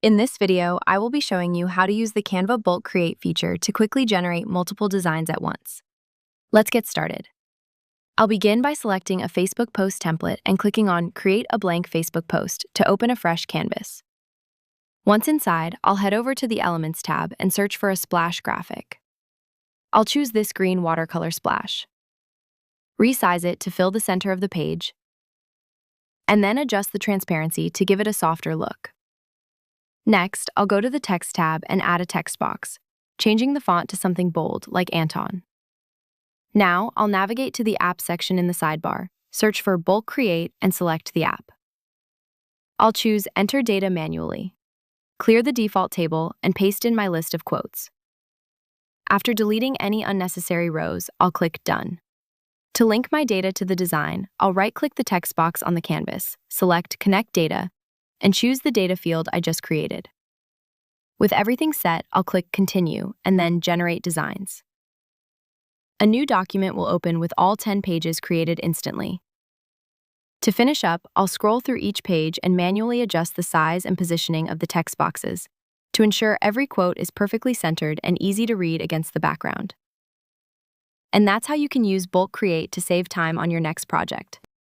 In this video, I will be showing you how to use the Canva Bulk Create feature to quickly generate multiple designs at once. Let's get started. I'll begin by selecting a Facebook post template and clicking on Create a Blank Facebook Post to open a fresh canvas. Once inside, I'll head over to the Elements tab and search for a splash graphic. I'll choose this green watercolor splash. Resize it to fill the center of the page, and then adjust the transparency to give it a softer look. Next, I'll go to the Text tab and add a text box, changing the font to something bold, like Anton. Now, I'll navigate to the App section in the sidebar, search for Bulk Create, and select the app. I'll choose Enter Data Manually, clear the default table, and paste in my list of quotes. After deleting any unnecessary rows, I'll click Done. To link my data to the design, I'll right-click the text box on the canvas, select Connect Data, and choose the data field I just created. With everything set, I'll click Continue and then Generate Designs. A new document will open with all 10 pages created instantly. To finish up, I'll scroll through each page and manually adjust the size and positioning of the text boxes to ensure every quote is perfectly centered and easy to read against the background. And that's how you can use Bulk Create to save time on your next project.